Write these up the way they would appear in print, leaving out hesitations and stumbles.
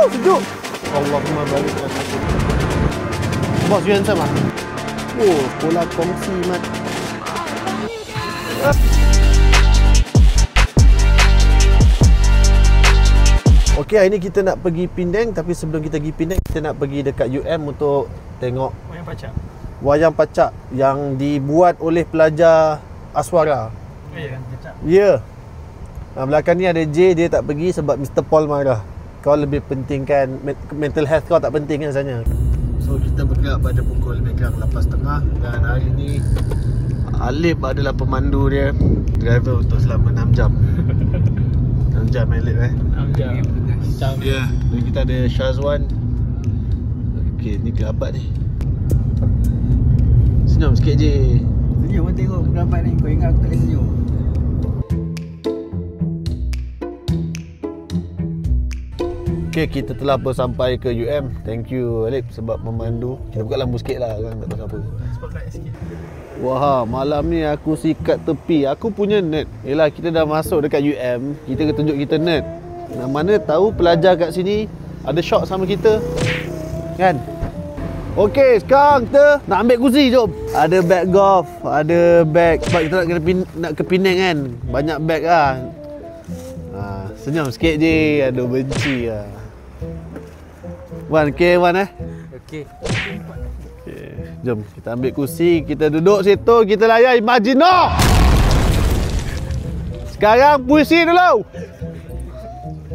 Sejuk. Allahumma barik. Bos, you handsome ah? Oh, sekolah kongsi mat. Okey, hari ni kita nak pergi Penang, tapi sebelum kita pergi Penang, kita nak pergi dekat UM untuk tengok Wayang Pacak yang dibuat oleh pelajar Aswara. Ya. Belakang ni ada J, dia tak pergi sebab Mr. Paul marah. Kau lebih pentingkan mental health kau, tak penting kan sebenarnya. So kita bergerak pada pukul lebih kurang 8.30 dan hari ni Alip adalah pemandu dia, driver untuk selama 6 jam. 6 jam Alip 6 jam. Ya, dan kita ada Syazwan. Okey, ni kerabat ni. Senyum sikit je. Senyum pun tengok kerabat ni, kau ingat aku tak boleh senyum. Okay, kita telah pun sampai ke UM. Thank you Alip sebab memandu. Kita buka lampu sikit lah kan, tak tahu siapa. Spotlight sikit. Wah, malam ni aku sikat tepi. Aku punya nerd. Yelah, kita dah masuk dekat UM, kita kena tunjuk kita nerd. Mana tahu pelajar kat sini ada shot sama kita, kan? Okey, sekarang kita nak ambil kursi, jom. Ada bag golf, ada bag sebab kita nak ke Penang kan. Banyak bag lah. Senyum sikit je. Aduh, benci lah. Wan, okey Wan Okey. Okay. Jom kita ambil kursi, kita duduk situ, kita layan Imagino. Sekarang puisi dulu.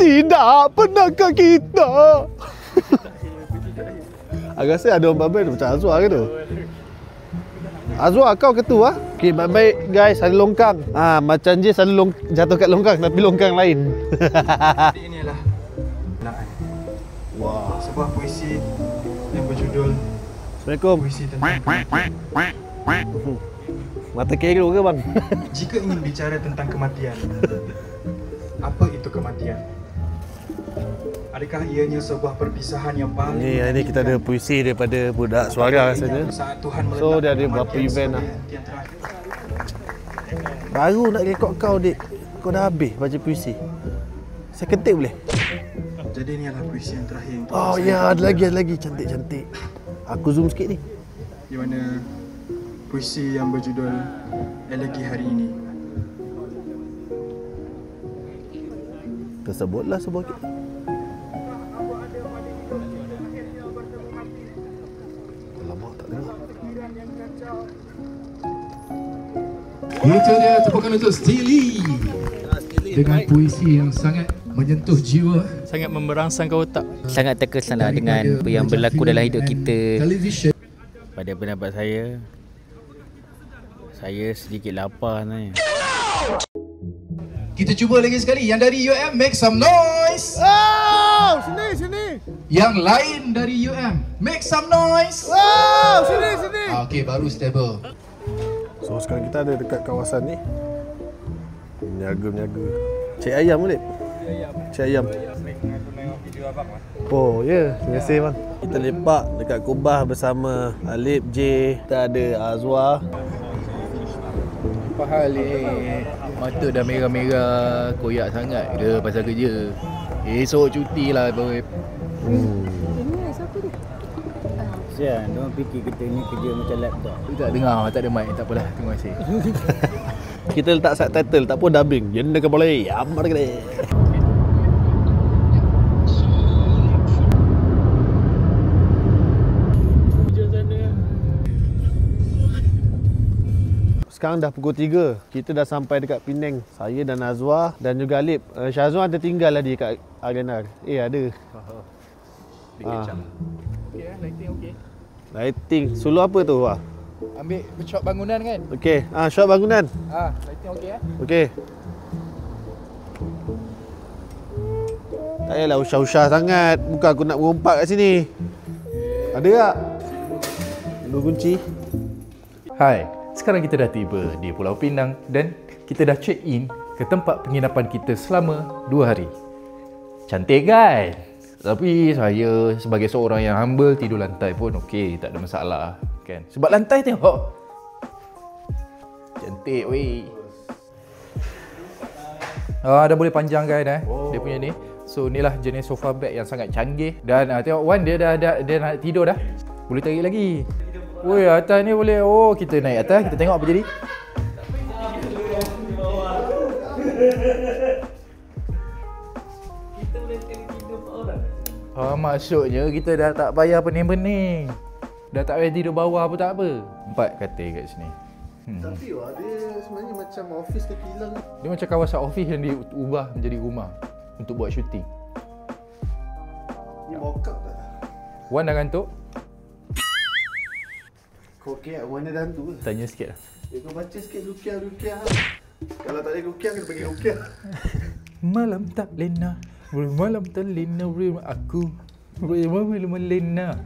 Tidak pernahkah kita. Aku rasa ada orang babai macam Azwar ke tu. Azwar, kau ke tu ah? Okey, baik-baik guys, ada longkang. Macam je selalu jatuh kat longkang tapi longkang lain. Ini adalah Laan. Wah, Sebuah puisi yang berjudul Assalamualaikum. Puisi tentang Kematian. Mata kero ke bang? Jika ingin bicara tentang kematian, apa itu kematian? Adakah ianya sebuah perpisahan yang paling Ni hari ni kita ada puisi daripada budak suara rasanya. saat Tuhan So dia ada meletakkan berapa kematian event lah. sebagai hentian terakhir? Baru nak rekod kau dik. Kau dah habis baca puisi. Saya ketik boleh? Jadi ini adalah puisi yang terakhir untuk Oh saya ya, ada lagi cantik-cantik. Aku zoom sikit ni. di mana puisi yang berjudul Elegi Hari Ini. Tersebutlah sebuah kita. Alamak, tak dengar. Itu dia tepukan untuk Steely dengan puisi yang sangat menyentuh jiwa, Sangat memberangsangkan otak. Sangat terkesan lah dengan apa yang berlaku dalam hidup kita. television. Pada pendapat saya sedikit lapar sebenarnya. Kita cuba lagi sekali. Yang dari UM, make some noise. Oh, sini. Yang lain dari UM, make some noise. Oh, sini. Okey, baru stable. So sekarang kita ada dekat kawasan ni. Meniaga. Cik ayam boleh? Cik ayam. Oh ya, terima kasih bang. Kita lepak dekat Kubah bersama Alip, J, kita ada Azwar. Apa hal ni? Mata dah merah-merah, koyak sangat ke pasal kerja? Esok cuti lah boy. Sian, diorang fikir kita ni kerja macam laptop. Tak dengar, tak ada mic, tak apalah. Terima kasih. Kita letak subtitle, tak pun dubbing. Jenda ke boleh, amat ke. Sekarang dah pukul 3. Kita dah sampai dekat Penang. Saya dan Azwar dan juga Alip. Syazwan tertinggal lah dia kat Arena. Ada. Okey, lighting okey. Lighting. Suluh apa tu? Ambil shot bangunan kan? Okey. Shot bangunan. Lighting okey Okey. Tak payahlah usah-usah sangat. Bukan aku nak merompak kat sini. Ada tak? Dua kunci. Hai, sekarang kita dah tiba di Pulau Pinang dan kita dah check in ke tempat penginapan kita selama 2 hari. Cantik kan? Tapi saya sebagai seorang yang humble, tidur lantai pun okey, tak ada masalah kan. Sebab lantai tengok. Cantik weh. Dah boleh panjangkan dia punya ni. So inilah jenis sofa bed yang sangat canggih. Dan tengok Wan, dia nak tidur dah. Boleh tarik lagi. Woi, atas ni boleh. Oh, kita naik atas, kita tengok apa jadi. Maksudnya kita dah tak payah pening-pening. Dah tak payah tidur bawah pun tak apa. 4 katil kat sini. Tapi dia sebenarnya macam office ke kilang. Dia macam kawasan office yang diubah menjadi rumah untuk buat syuting. Ni mock-up tak? Wan dah ngantuk? Kau okey tak? Mana dah hantu ke? Tanya sikit lah. Kau baca sikit rukiah. Kalau tak ada rukiah, kita bagi rukiah. Malam tak lena, malam tak lena, aku malam lena.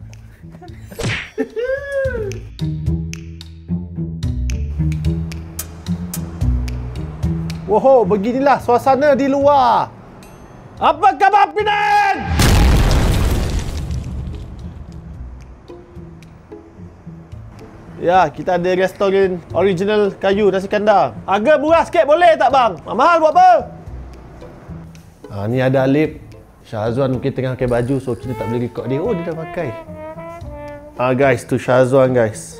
Woho, beginilah suasana di luar. Apa khabar Penang? Ya, kita ada restoran original kayu nasi kandar. Harga murah sikit boleh tak bang? Mahal buat apa? Ni ada Alip. Syahzuan mungkin tengah pakai baju, so kita tak boleh record dia. Oh, dia dah pakai. Guys, tu Syahzuan guys.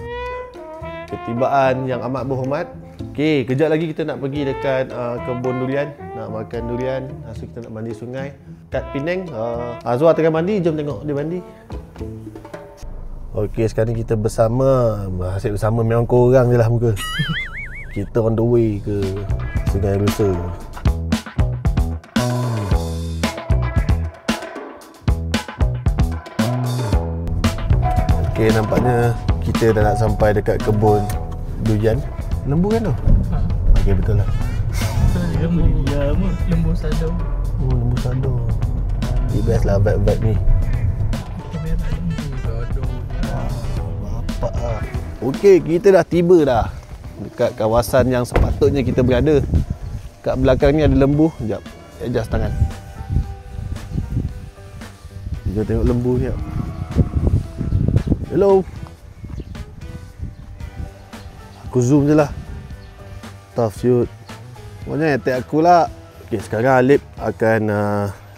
Ketibaan yang amat berhormat. Okey, kejap lagi kita nak pergi dekat kebun durian, nak makan durian. So kita nak mandi sungai kat Penang. Azwar tengah mandi, jom tengok dia mandi. Okey, sekarang ni kita bersama. Asyik bersama memang korang je lah muka. Kita on the way ke Sungai Rusa. Okey, nampaknya kita dah nak sampai dekat kebun durian. Lembu kan tu? Okey, betul lah. Lembu sadau. Oh, lembu sadau. Dia best lah vibe-vibe ni. Bapak lah. Okey, kita dah tiba dah dekat kawasan yang sepatutnya kita berada. Kat belakang ni ada lembu. Sekejap, adjust tangan. Kita tengok lembu ni. Hello. Aku zoom je lah. Tough shoot. Pokoknya attack aku lah. Okey, sekarang Alip akan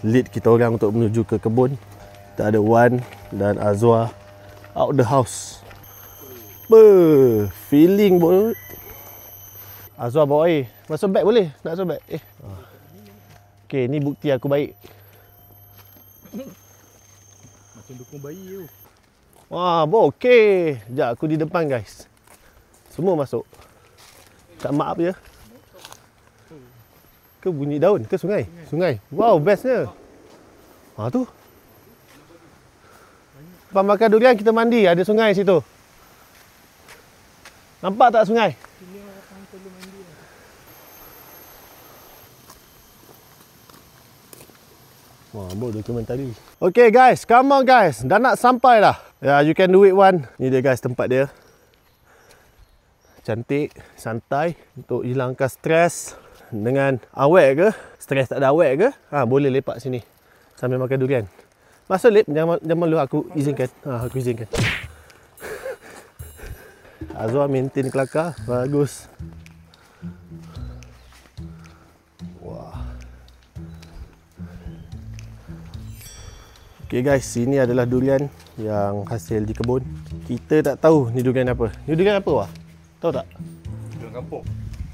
lead kita orang untuk menuju ke kebun. Kita ada Wan dan Azwar out the house. Feeling bol. Azwar bawa air. Masuk beg boleh? Nak masuk beg? Okey, ni bukti aku baik. Macam dukung bayi tu. Wah, okey. Sekejap, aku di depan guys. Semua masuk. Tak maaf je. Ke bunyi daun? Ke sungai? Sungai. Wow, bestnya. Tu. Lepas makan durian kita mandi. Ada sungai situ. Nampak tak sungai? Wah, buat dokumentari. Okay guys, come on guys. Dah nak sampai dah. Ya, you can do it Wan. Ni dia guys tempat dia. Cantik, santai untuk hilangkan stres. Dengan awet ke? Stres tak ada awet ke? Boleh lepak sini sambil makan durian. Masuk Lip, jangan malu, aku izinkan. Aku izinkan. Azwar maintain kelakar. Bagus. Wah. Okay guys, sini adalah durian yang hasil di kebun. Kita tak tahu ni durian apa. Ni durian apa Wah? Tahu tak? Durian kampung.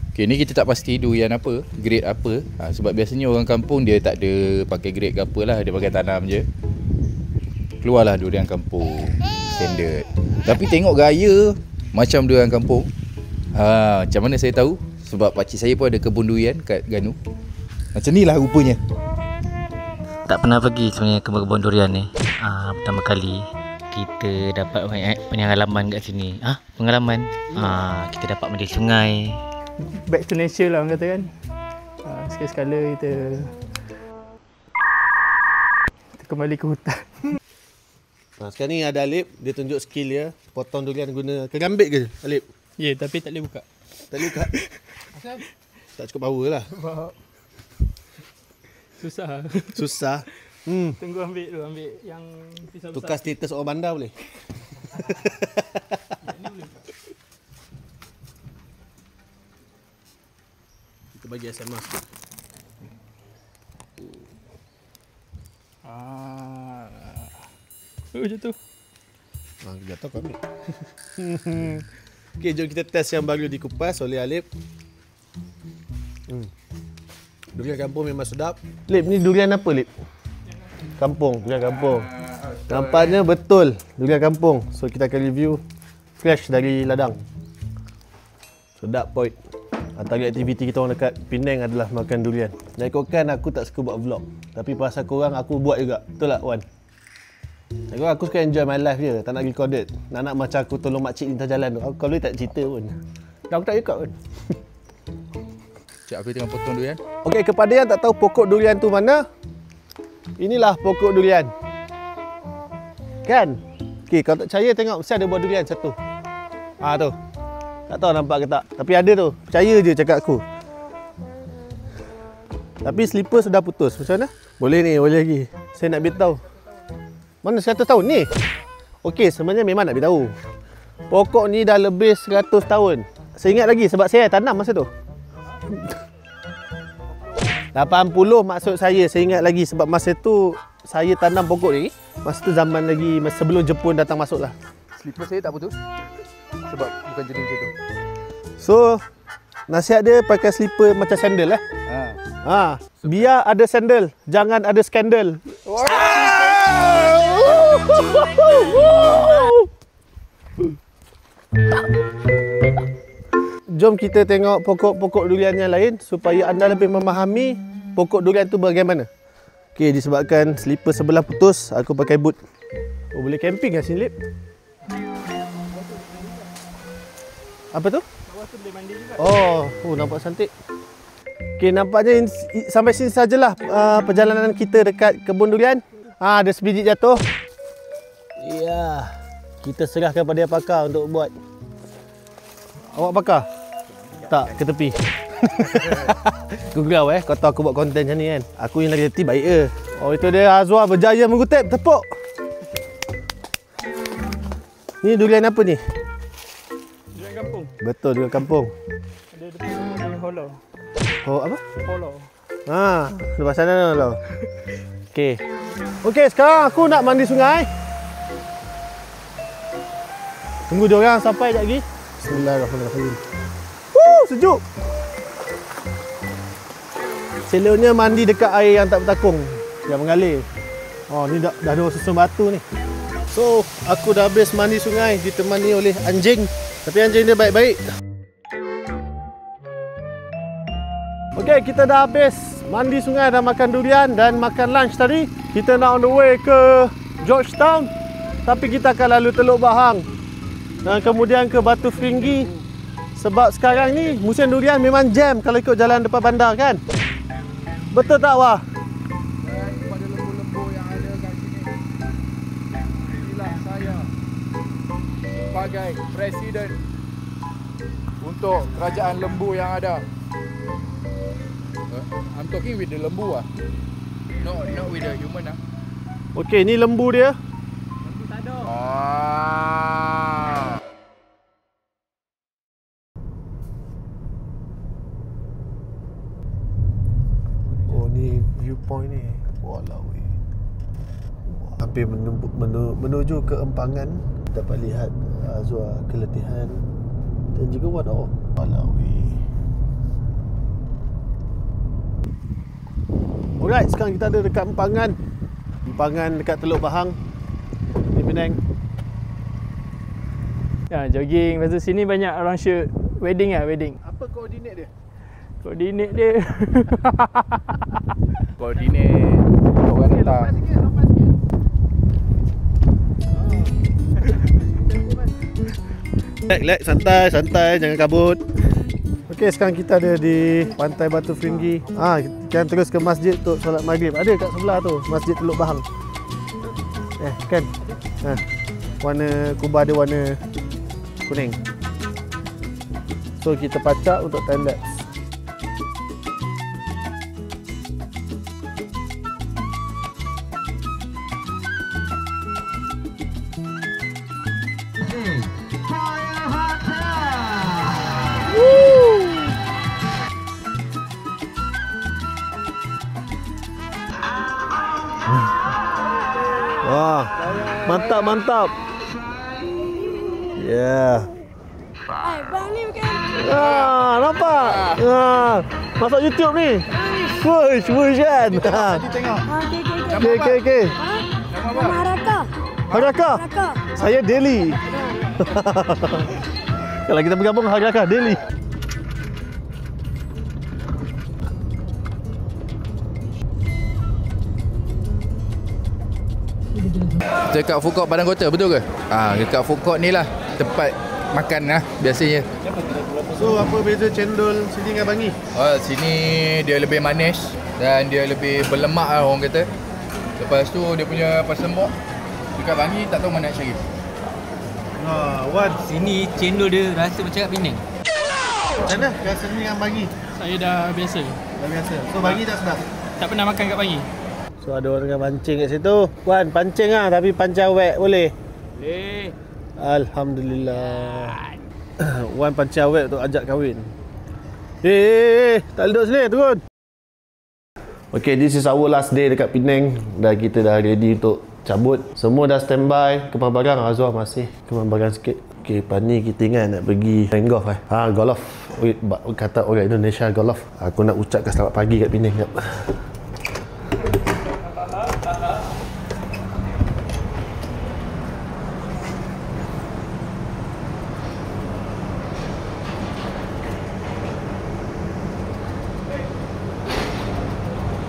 Okay, ni kita tak pasti durian apa, grade apa. Sebab biasanya orang kampung dia tak ada pakai grade ke apa lah. Dia pakai tanam je. Keluarlah durian kampung standard. Tapi tengok gaya macam durian kampung. Macam mana saya tahu? Sebab pakcik saya pun ada kebun durian kat Ganu. Macam ni lah rupanya. Tak pernah pergi sebenarnya ke kebun durian ni. Pertama kali kita dapat pengalaman kat sini. Pengalaman. Kita dapat mandi sungai. Back to nature lah orang kata kan. Sekali-sekala kita kembali ke hutan. Sekarang ni ada Alip, dia tunjuk skill dia. Potong durian guna kerambit ke Alip? Ya, tapi tak boleh buka. Tak boleh buka? Tak cukup power lah. Susah. Susah. Tunggu ambil yang pisau besar. Tukar status orang bandar boleh? Kita bagi SMA sikit. Jatuh. Jatuh kau ambil. Okay, jom kita test yang baru dikupas oleh Alip. Durian kampung memang sedap. Lip, ni durian apa, Lip? Kampung, durian kampung. Nampaknya betul durian kampung. So kita akan review fresh dari ladang. Sedap point. Antara aktiviti kita orang dekat Penang adalah makan durian. Dan ikutkan aku tak suka buat vlog. Tapi pasal korang aku buat juga. Betul tak, Wan? Aku suka enjoy my life je. Tak nak recorded. Nak macam aku tolong makcik lintas jalan tu. Aku boleh tak cerita pun. Dan aku tak record pun. Cik aku tengah potong durian. Okey, kepada yang tak tahu pokok durian tu mana, inilah pokok durian. Kan? Okey, kalau tak percaya tengok mesti ada buah durian satu. Tu. Tak tahu nampak ke tak. Tapi ada tu. Percaya je cakap aku. Tapi slipper sudah putus. Macam mana? Boleh ni, boleh lagi. Saya nak beritahu. Mana 100 tahun ni? Okey, sebenarnya memang nak beritahu. Pokok ni dah lebih 100 tahun. Saya ingat lagi sebab saya tanam masa tu. 80 maksud saya ingat lagi sebab masa tu saya tanam pokok ni. Masa tu zaman lagi sebelum Jepun datang masuk lah. Slipper saya tak putus. Sebab bukan jenis macam tu. So, nasihat dia pakai slipper macam sandal lah. Biar ada sandal, jangan ada skandal. Jom kita tengok pokok-pokok durian yang lain supaya anda lebih memahami pokok durian tu bagaimana. Okey, disebabkan slipper sebelah putus, aku pakai boot. Oh, boleh camping kat sini, Lip? Apa tu? Bawah tu boleh mandi juga. Oh, nampak cantik. Okey, nampaknya sampai sini sajalah perjalanan kita dekat kebun durian. Ada sebiji jatuh. Ya, kita serahkan pada pakar untuk buat. Awak pakar? Tak, ke tepi. Gurau kau tahu aku buat konten macam ni kan. Aku yang lagi tepi baik ke. Oh, itu dia Azwar berjaya mengutip tepuk. Ni durian apa ni? Durian kampung. Betul, durian kampung. Ada depan hollow. Oh, apa? Hollow. Lepas sana lah. Okey. Okey, sekarang aku nak mandi sungai. Tunggu dia orang sampai sekejap lagi. Bismillahirrahmanirrahim. Sejuk. Selonnya mandi dekat air yang tak bertakung, yang mengalir. Ni dah ada susun batu ni. So, aku dah habis mandi sungai ditemani oleh anjing. Tapi anjing dia baik-baik. Okey, kita dah habis mandi sungai dan makan durian dan makan lunch tadi. Kita nak on the way ke Georgetown. Tapi kita akan lalu Teluk Bahang. Dan kemudian ke Batu Feringgi. Sebab sekarang ni musim durian memang jam kalau ikut jalan depan bandar kan? Betul tak, Wah? Dan kepada lembu-lembu yang ada kat sini, inilah saya sebagai presiden untuk kerajaan lembu yang ada. I'm talking with the lembu lah. Not with the human lah. Okey, ni lembu dia. Lembu tak ada. Ni viewpoint ni. Walau hampir menuju ke empangan. Dapat lihat Azwar keletihan dan juga walau. Alright, sekarang kita ada dekat empangan. Empangan dekat Teluk Bahang di Penang. Jogging. Lepas tu sini banyak orang shoot wedding lah, wedding. Apa koordinat dia? Koordinat dia. Koordinat orang datang. Relax, santai, jangan kabut. Okey, sekarang kita ada di Pantai Batu Feringgi. Kita terus ke masjid untuk solat maghrib. Ada kat sebelah tu, Masjid Teluk Bahang. Kan? Warna kubah dia warna kuning. So kita pacak untuk time lapse. Mantap, mantap. Ya. Bang ni bukan. Nampak? Masuk YouTube ni. Wush kan. Okey. Nama Haraka. Haraka. Saya Deli. Kalau kita bergabung Haraka Deli. Dekat food court Padang Kota, betul ke? Dekat food court ni lah tempat makan lah biasanya. So apa beza cendol sini dengan Bangi? Sini dia lebih manis dan dia lebih berlemak lah orang kata. Lepas tu dia punya pasembok dekat Bangi tak tahu mana nak cari. Wan, Sini cendol dia rasa macam kat Penang. macam mana rasa ni dengan Bangi? Saya dah biasa. Dah biasa. So Bangi tak sedap? Tak pernah makan kat pagi. So ada orang tengah pancing kat situ. Wan, pancing lah tapi pancing awet boleh? Boleh. Alhamdulillah. Wan pancing awet tu ajak kahwin. Tak duduk sini, turun. Okay, this is our last day dekat Penang. Dan kita dah ready untuk cabut. Semua dah standby. Kemar barang, Azwar masih kemar barang sikit. Okay, lepas ni kita ingat nak pergi main golf golf. Kata orang Indonesia golf. Aku nak ucapkan selamat pagi kat Penang sekejap.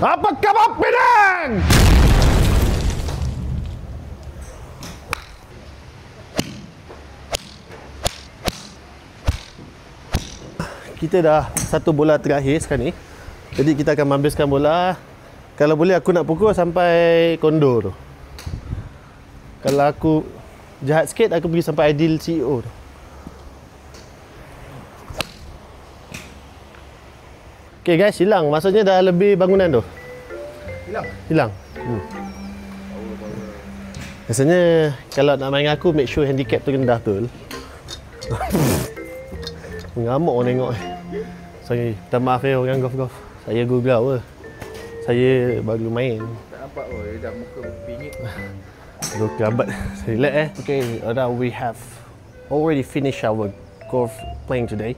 Apa khabar Penang? Kita dah satu bola terakhir sekarang ni. Jadi kita akan menghabiskan bola. Kalau boleh aku nak pukul sampai kondo tu. Kalau aku jahat sikit aku pergi sampai ideal CEO tu. Okay guys, hilang. Maksudnya dah lebih bangunan tu. Hilang. Biasanya kalau nak main dengan aku, make sure handicap tu rendah betul. Mengamuk orang tengok. Sorry, minta maaf orang golf-golf. Saya gurau ke. Saya baru main. Tak nampak dia dah muka bingit. Dua kerabat. Relax Okay, we have already finished our golf playing today.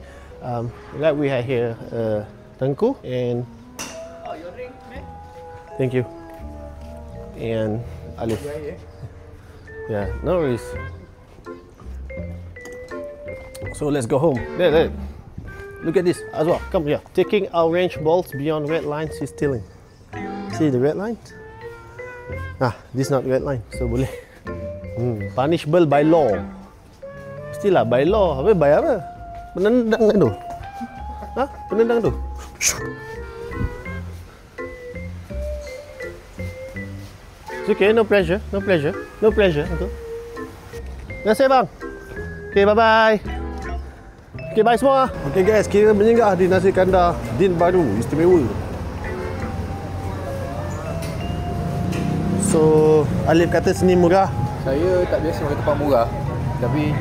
Like we have here Tengku and your ring, man. thank you. And Alif. Yeah, no worries. So let's go home. There. Look at this. Azwar, come here. Taking our range balls beyond red lines is stealing. See the red line? This not red line. So boleh. Punishable by law. Mestilah by law. By apa? Penendang kan tu? Penendang tu? It's okay, no pressure. Okay. Terima kasih bang. Okay, bye-bye. Okay, bye semua. Okay guys, kira menyenggah di nasi kandar Din Baru istimewa. So, Alif kata seni murah. Saya tak biasa makan tempat murah. Tapi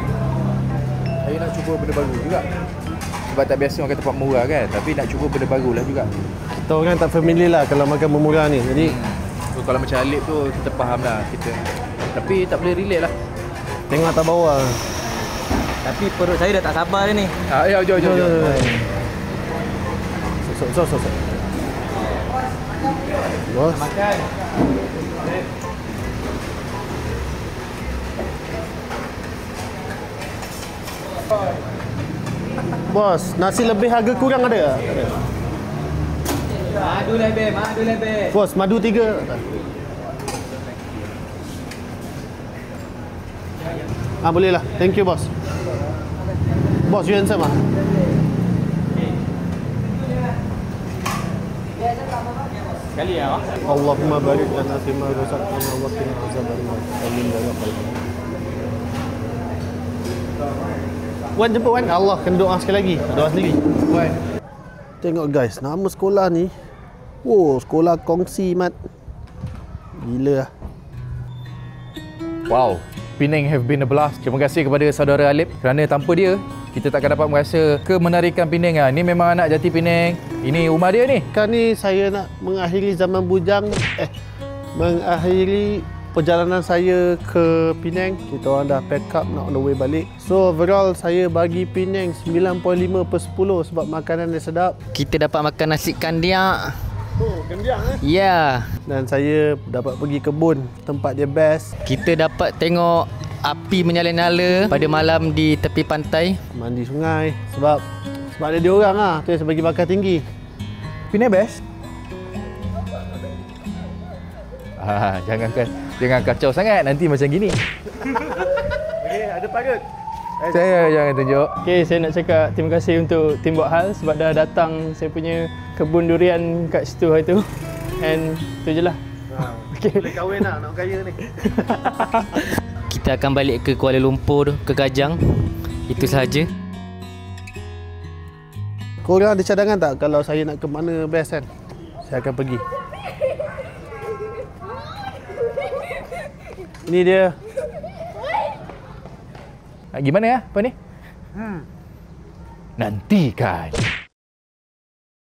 saya nak cuba benda baru juga. Sebab tak biasa makan tempat murah kan. Tapi nak cuba benda baru lah juga. Kita orang tak familiar lah kalau makan murah ni. Jadi so, kalau macam Alif tu kita faham lah kita. Tapi tak boleh relate lah. tengok atas bawah. Tapi perut saya dah tak sabar dah ni. Jom. So. Bos. Makan. Bos, nasi lebih harga kurang ada? Madu lebih. Bos, madu 3. Boleh lah. Thank you, bos. Bos, you handsome ah? Sekali ya. Allahumma barik lana fima razaqtana wa qina azabannar. Amin ya rabbal alamin. Wan jemput Wan. Allah kena doa sekali lagi. Doa sendiri. Wan. Tengok guys, nama sekolah ni. Sekolah kongsi mat. Gila lah. Wow, Penang have been a blast. Terima kasih kepada saudara Alif kerana tanpa dia kita takkan dapat merasa kemenarikan Penang. Ni memang anak jati Penang. Ini rumah dia ni. Kan ni saya nak mengakhiri zaman bujang. Mengakhiri perjalanan saya ke Penang. Kita orang dah pack up nak on the way balik. So overall saya bagi Penang 9.5/10 sebab makanan dia sedap. Kita dapat makan nasi kandiak. Oh, kendiang Ya. Dan saya dapat pergi kebun, tempat dia best. Kita dapat tengok api menyala-nyala pada malam di tepi pantai. Mandi sungai sebab ada dia orang lah. Tu yang saya bagi bakar tinggi. Penang best? Jangan kacau sangat nanti macam gini. Okey, ada parut. Saya jangan tunjuk. Okay, saya nak cakap terima kasih untuk tim Buat Hal sebab dah datang saya punya kebun durian kat situ hari tu. And tu je lah. Okay. Boleh kahwin lah, nak kaya ni. Kita akan balik ke Kuala Lumpur, ke Kajang. Itu sahaja. Korang ada cadangan tak kalau saya nak ke mana best kan? Saya akan pergi. Ini dia. Gimana ya? Apa ni? Nantikan.